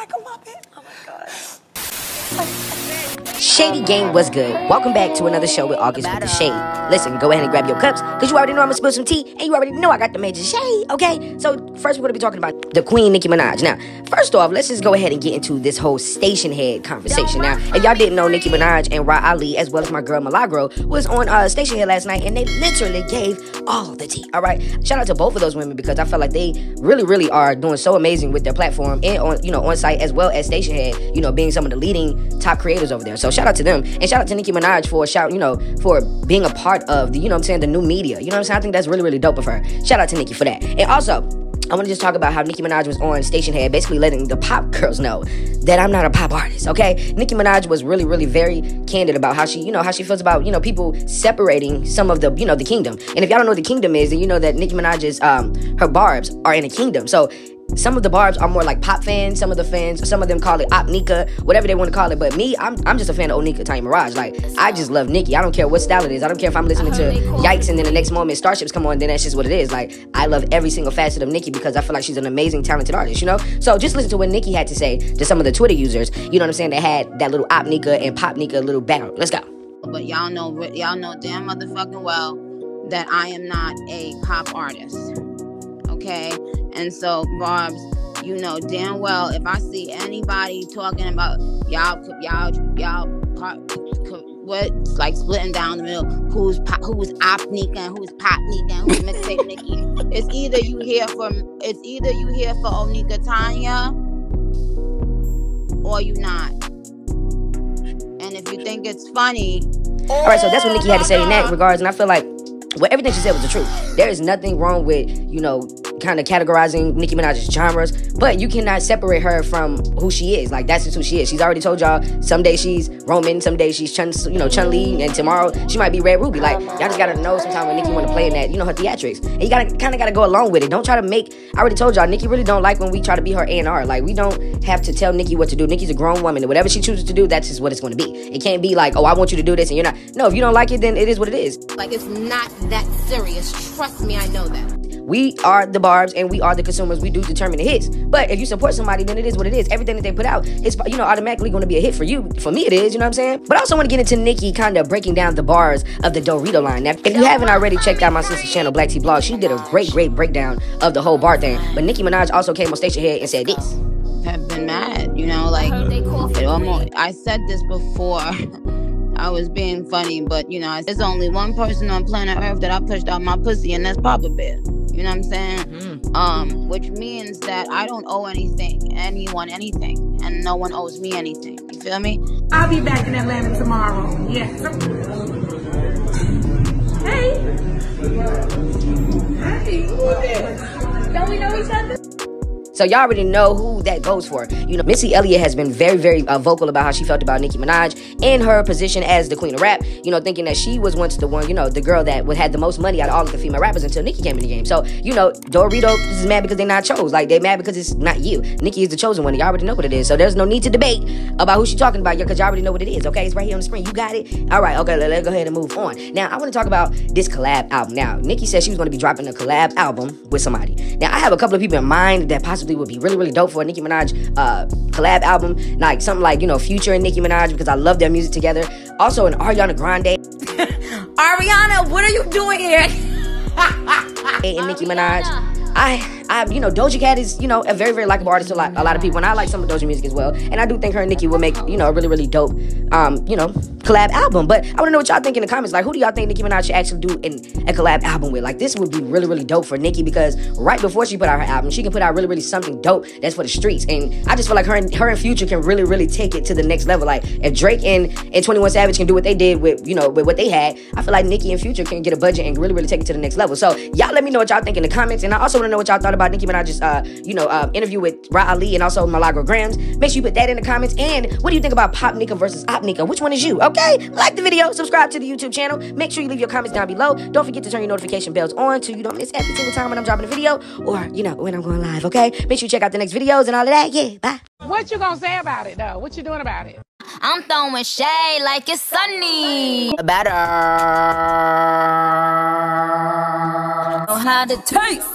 like a Muppet. Oh my God. Shady gang, what's good? Welcome back to another show with August with the Shade. Listen, go ahead and grab your cups, because you already know I'm gonna spill some tea, and you already know I got the major shade, okay? So, first we're gonna be talking about the Queen, Nicki Minaj. Now, first off, let's just go ahead and get into this whole station head conversation. Now, if y'all didn't know, Nicki Minaj and Ra Ali, as well as my girl Milagro, was on Station Head last night, and they literally gave all the tea, alright? Shout out to both of those women, because I felt like they really are doing so amazing with their platform, and on site, as well as Station Head, being some of the leading top creators over there. So shout out to them, and shout out to Nicki Minaj for for being a part of the the new media. You know what I'm saying? I think that's really dope of her. Shout out to Nicki for that. And also, I want to just talk about how Nicki Minaj was on Station Head, basically letting the pop girls know that I'm not a pop artist, okay? Nicki Minaj was really very candid about how she, how she feels about, people separating some of the, the kingdom. And if y'all don't know what the kingdom is, then you know that Nicki Minaj's, her barbs are in a kingdom. So some of the barbs are more like pop fans, some of them call it Op Nika, whatever they want to call it. But me, I'm just a fan of Onika Tanya Mirage. Like, I just love Nicki. I don't care what style it is. I don't care if I'm listening to Yikes and then the next moment Starships come on, then that's just what it is. Like, I love every single facet of Nicki because I feel like she's an amazing, talented artist, So just listen to what Nicki had to say to some of the Twitter users, you know what I'm saying, that had that little Op Nika and Pop Nika little battle. Let's go. But y'all know damn motherfucking well that I am not a pop artist. Okay? And so, Barbs, you know damn well if I see anybody talking about y'all, what's like splitting down the middle, who's Op Nika and who's Pop Nika and who's Mixtape Nicki, it's either you here for Onika Tanya or you not. And if you think it's funny, all right, so that's what Nicki had to say in that regards, and I feel like everything she said was the truth. There is nothing wrong with, kind of categorizing Nicki Minaj's genres, but you cannot separate her from who she is. Like, that's just who she is. She's already told y'all, some days she's Roman, some days she's Chun-Li, and tomorrow she might be Red Ruby. Like, y'all just gotta know sometimes when Nicki want to play in that, her theatrics. And you gotta go along with it. Don't try to I already told y'all, Nicki really don't like when we try to be her A&R. Like, we don't have to tell Nicki what to do. Nicki's a grown woman, and whatever she chooses to do, that's just what it's going to be. It can't be like, oh, I want you to do this, and you're not. No, if you don't like it, then it is what it is. Like, it's not that serious. Trust me, I know that. We are the barbs and we are the consumers. We do determine the hits. But if you support somebody, then it is what it is. Everything that they put out is, automatically going to be a hit for you. For me, it is, you know what I'm saying? But I also want to get into Nicki kind of breaking down the bars of the Dorito line. Now, if you haven't already checked out my sister's channel, Black Tea Blog, she did a great breakdown of the whole bar thing. But Nicki Minaj also came on Station Head and said this. Have been mad, I said this before. I was being funny, but, there's only one person on planet Earth that I pushed out my pussy, and that's Papa Bear. You know what I'm saying? Which means that I don't owe anyone anything, and no one owes me anything. You feel me? I'll be back in Atlanta tomorrow. Yes. Hey. Hey, who is this? Don't we know each other? So y'all already know who that goes for. Missy Elliott has been very vocal about how she felt about Nicki Minaj and her position as the queen of rap. Thinking that she was once the one, the girl that had the most money out of all of the female rappers until Nicki came in the game. So, Dorito is mad because they're not chose. Like, they mad because it's not you. Nicki is the chosen one. Y'all already know what it is. So there's no need to debate about who she's talking about, because y'all already know what it is, okay? It's right here on the screen. You got it? All right, okay, let's go ahead and move on. Now, I want to talk about this collab album. Now, Nicki said she was going to be dropping a collab album with somebody. Now, I have a couple of people in mind that possibly would be really dope for a Nicki Minaj collab album, like something like Future and Nicki Minaj, because I love their music together. Also an Ariana Grande. Ariana, what are you doing here? And Nicki Minaj. Doja Cat is, a very likable artist to a lot of people, and I like some of Doja music as well, and I do think her and Nicki will make, a really dope, collab album. But I want to know what y'all think in the comments. Like, who do y'all think Nicki Minaj should actually do a collab album with? Like, this would be really dope for Nicki, because right before she put out her album, she can put out really something dope that's for the streets, and I just feel like her and Future can really take it to the next level. Like, if Drake and 21 Savage can do what they did with, with what they had, I feel like Nicki and Future can get a budget and really take it to the next level. So y'all let me know what y'all think in the comments, and I also want to know what y'all thought about Nicki Minaj's, interview with Ra Ali and also Milagro Grams. Make sure you put that in the comments. And what do you think about Pop Nika versus Op Nika? Which one is you? Okay, like the video, subscribe to the YouTube channel. Make sure you leave your comments down below. Don't forget to turn your notification bells on so you don't miss every single time when I'm dropping a video, or when I'm going live. Okay, make sure you check out the next videos and all of that. Yeah, bye. What you gonna say about it though? What you doing about it? I'm throwing shade like it's sunny. Better. Know how to taste.